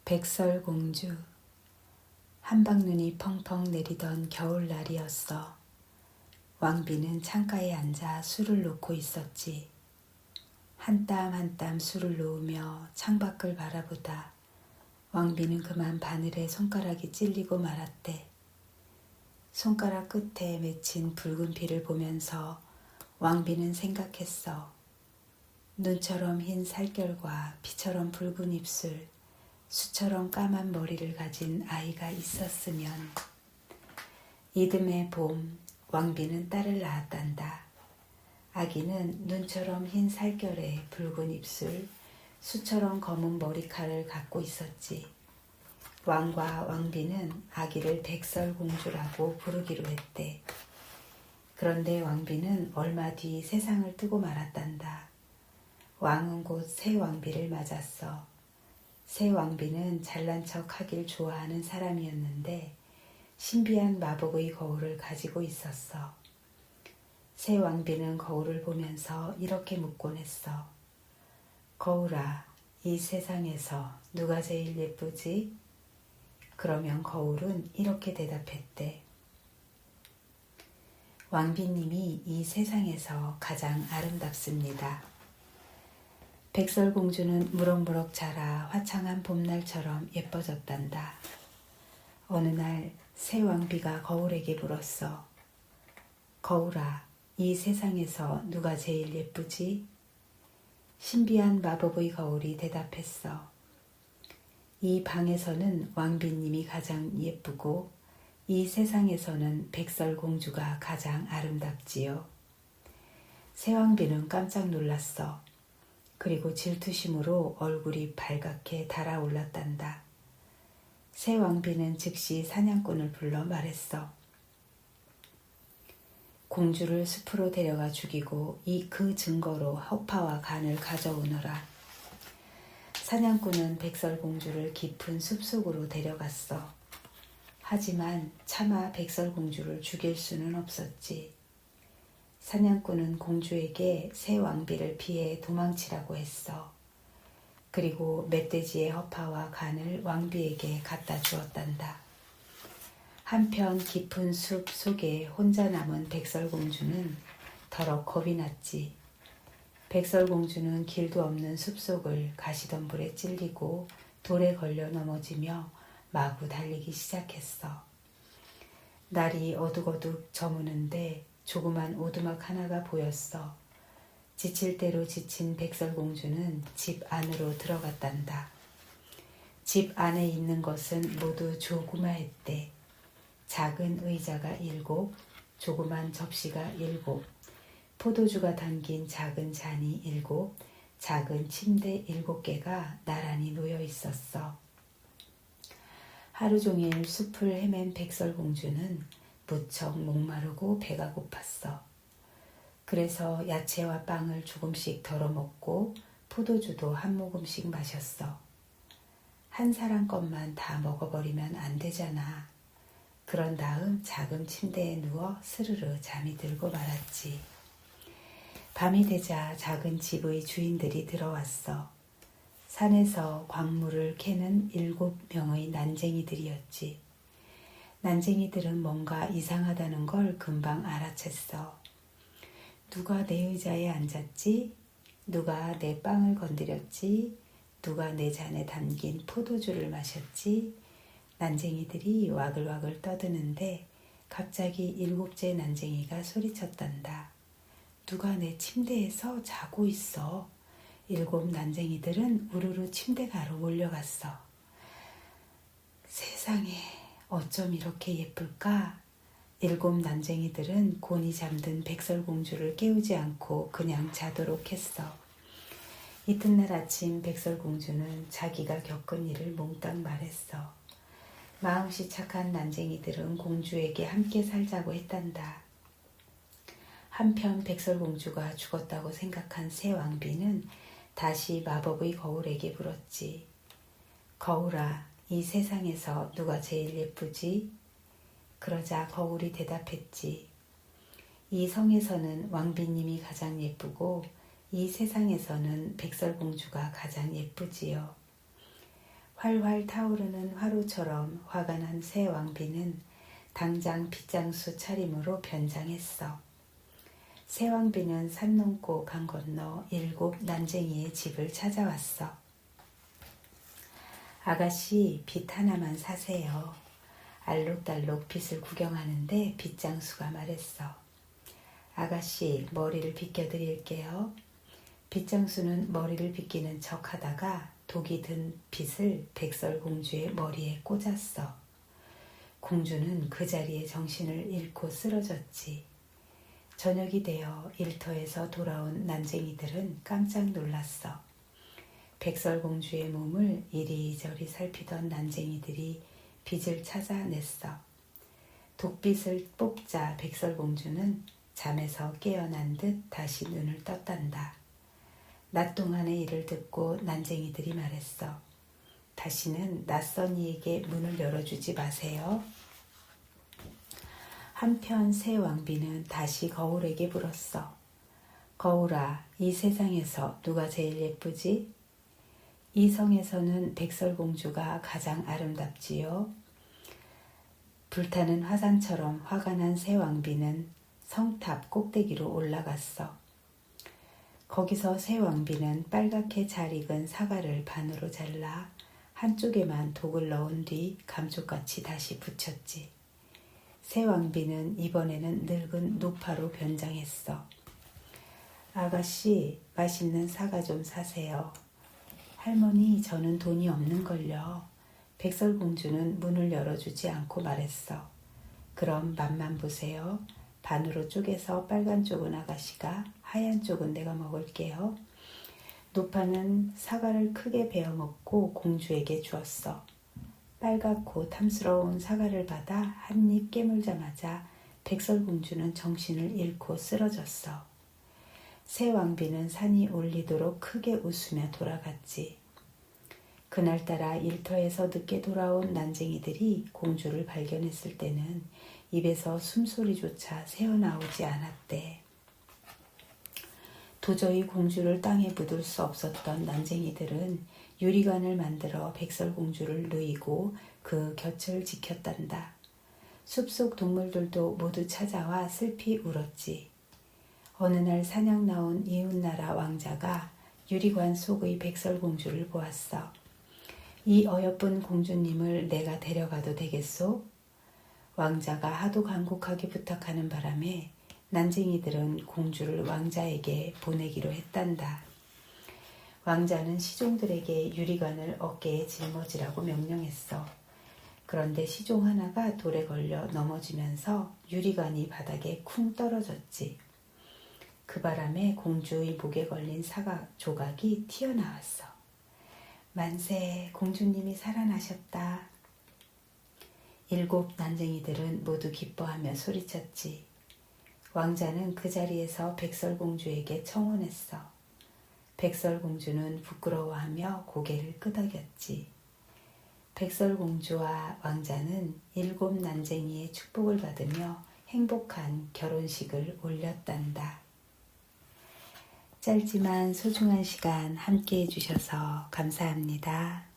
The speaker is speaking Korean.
백설공주. 한방눈이 펑펑 내리던 겨울날이었어. 왕비는 창가에 앉아 술을 놓고 있었지. 한 땀 한 땀 술을 놓으며 창밖을 바라보다 왕비는 그만 바늘에 손가락이 찔리고 말았대. 손가락 끝에 맺힌 붉은 피를 보면서 왕비는 생각했어. 눈처럼 흰 살결과 피처럼 붉은 입술, 수처럼 까만 머리를 가진 아이가 있었으면. 이듬해 봄, 왕비는 딸을 낳았단다. 아기는 눈처럼 흰 살결에 붉은 입술, 수처럼 검은 머리칼을 갖고 있었지. 왕과 왕비는 아기를 백설공주라고 부르기로 했대. 그런데 왕비는 얼마 뒤 세상을 뜨고 말았단다. 왕은 곧 새 왕비를 맞았어. 새 왕비는 잘난 척 하길 좋아하는 사람이었는데 신비한 마법의 거울을 가지고 있었어. 새 왕비는 거울을 보면서 이렇게 묻곤 했어. 거울아, 이 세상에서 누가 제일 예쁘지? 그러면 거울은 이렇게 대답했대. 왕비님이 이 세상에서 가장 아름답습니다. 백설공주는 무럭무럭 자라 화창한 봄날처럼 예뻐졌단다. 어느 날 새 왕비가 거울에게 물었어. 거울아, 이 세상에서 누가 제일 예쁘지? 신비한 마법의 거울이 대답했어. 이 방에서는 왕비님이 가장 예쁘고 이 세상에서는 백설공주가 가장 아름답지요. 새 왕비는 깜짝 놀랐어. 그리고 질투심으로 얼굴이 발갛게 달아올랐단다. 새 왕비는 즉시 사냥꾼을 불러 말했어. 공주를 숲으로 데려가 죽이고 그 증거로 허파와 간을 가져오너라. 사냥꾼은 백설공주를 깊은 숲속으로 데려갔어. 하지만 차마 백설공주를 죽일 수는 없었지. 사냥꾼은 공주에게 새 왕비를 피해 도망치라고 했어. 그리고 멧돼지의 허파와 간을 왕비에게 갖다 주었단다. 한편 깊은 숲 속에 혼자 남은 백설공주는 더러 겁이 났지. 백설공주는 길도 없는 숲속을 가시덤불에 찔리고 돌에 걸려 넘어지며 마구 달리기 시작했어. 날이 어둑어둑 저무는데 조그만 오두막 하나가 보였어. 지칠 대로 지친 백설공주는 집 안으로 들어갔단다. 집 안에 있는 것은 모두 조그마했대. 작은 의자가 7, 조그만 접시가 7, 포도주가 담긴 작은 잔이 7, 작은 침대 7개가 나란히 놓여 있었어. 하루 종일 숲을 헤맨 백설공주는 무척 목마르고 배가 고팠어. 그래서 야채와 빵을 조금씩 덜어먹고 포도주도 한 모금씩 마셨어. 한 사람 것만 다 먹어버리면 안 되잖아. 그런 다음 작은 침대에 누워 스르르 잠이 들고 말았지. 밤이 되자 작은 집의 주인들이 들어왔어. 산에서 광물을 캐는 7명의 난쟁이들이었지. 난쟁이들은 뭔가 이상하다는 걸 금방 알아챘어. 누가 내 의자에 앉았지? 누가 내 빵을 건드렸지? 누가 내 잔에 담긴 포도주를 마셨지? 난쟁이들이 와글와글 떠드는데 갑자기 7째 난쟁이가 소리쳤단다. 누가 내 침대에서 자고 있어. 7 난쟁이들은 우르르 침대가로 몰려갔어. 세상에 어쩜 이렇게 예쁠까? 7 난쟁이들은 곤히 잠든 백설공주를 깨우지 않고 그냥 자도록 했어. 이튿날 아침 백설공주는 자기가 겪은 일을 몽땅 말했어. 마음씨 착한 난쟁이들은 공주에게 함께 살자고 했단다. 한편 백설공주가 죽었다고 생각한 새 왕비는 다시 마법의 거울에게 물었지. 거울아, 이 세상에서 누가 제일 예쁘지? 그러자 거울이 대답했지. 이 성에서는 왕비님이 가장 예쁘고 이 세상에서는 백설공주가 가장 예쁘지요. 활활 타오르는 화로처럼 화가 난 새 왕비는 당장 빗장수 차림으로 변장했어. 새 왕비는 산 넘고 강 건너 7 난쟁이의 집을 찾아왔어. 아가씨, 빗 하나만 사세요. 알록달록 빗을 구경하는데 빗장수가 말했어. 아가씨, 머리를 빗겨드릴게요. 빗장수는 머리를 빗기는 척 하다가 독이 든 빗을 백설공주의 머리에 꽂았어. 공주는 그 자리에 정신을 잃고 쓰러졌지. 저녁이 되어 일터에서 돌아온 난쟁이들은 깜짝 놀랐어. 백설공주의 몸을 이리저리 살피던 난쟁이들이 빗을 찾아냈어. 독빗을 뽑자 백설공주는 잠에서 깨어난 듯 다시 눈을 떴단다. 낮 동안의 일을 듣고 난쟁이들이 말했어. 다시는 낯선 이에게 문을 열어주지 마세요. 한편 새 왕비는 다시 거울에게 물었어. 거울아, 이 세상에서 누가 제일 예쁘지? 이 성에서는 백설공주가 가장 아름답지요. 불타는 화산처럼 화가 난 새 왕비는 성탑 꼭대기로 올라갔어. 거기서 새 왕비는 빨갛게 잘 익은 사과를 반으로 잘라 한쪽에만 독을 넣은 뒤 감쪽같이 다시 붙였지. 새 왕비는 이번에는 늙은 노파로 변장했어. 아가씨, 맛있는 사과 좀 사세요. 할머니, 저는 돈이 없는걸요. 백설공주는 문을 열어주지 않고 말했어. 그럼 맛만 보세요. 반으로 쪼개서 빨간 쪽은 아가씨가, 하얀 쪽은 내가 먹을게요. 노파는 사과를 크게 베어 먹고 공주에게 주었어. 빨갛고 탐스러운 사과를 받아 한 입 깨물자마자 백설공주는 정신을 잃고 쓰러졌어. 새 왕비는 산이 울리도록 크게 웃으며 돌아갔지. 그날따라 일터에서 늦게 돌아온 난쟁이들이 공주를 발견했을 때는 입에서 숨소리조차 새어나오지 않았대. 도저히 공주를 땅에 묻을 수 없었던 난쟁이들은 유리관을 만들어 백설공주를 누이고 그 곁을 지켰단다. 숲속 동물들도 모두 찾아와 슬피 울었지. 어느 날 사냥 나온 이웃나라 왕자가 유리관 속의 백설공주를 보았어. 이 어여쁜 공주님을 내가 데려가도 되겠소? 왕자가 하도 간곡하게 부탁하는 바람에 난쟁이들은 공주를 왕자에게 보내기로 했단다. 왕자는 시종들에게 유리관을 어깨에 짊어지라고 명령했어. 그런데 시종 하나가 돌에 걸려 넘어지면서 유리관이 바닥에 쿵 떨어졌지. 그 바람에 공주의 목에 걸린 사과 조각이 튀어나왔어. 만세, 공주님이 살아나셨다. 7 난쟁이들은 모두 기뻐하며 소리쳤지. 왕자는 그 자리에서 백설공주에게 청혼했어. 백설공주는 부끄러워하며 고개를 끄덕였지. 백설공주와 왕자는 7 난쟁이의 축복을 받으며 행복한 결혼식을 올렸단다. 짧지만 소중한 시간 함께 해주셔서 감사합니다.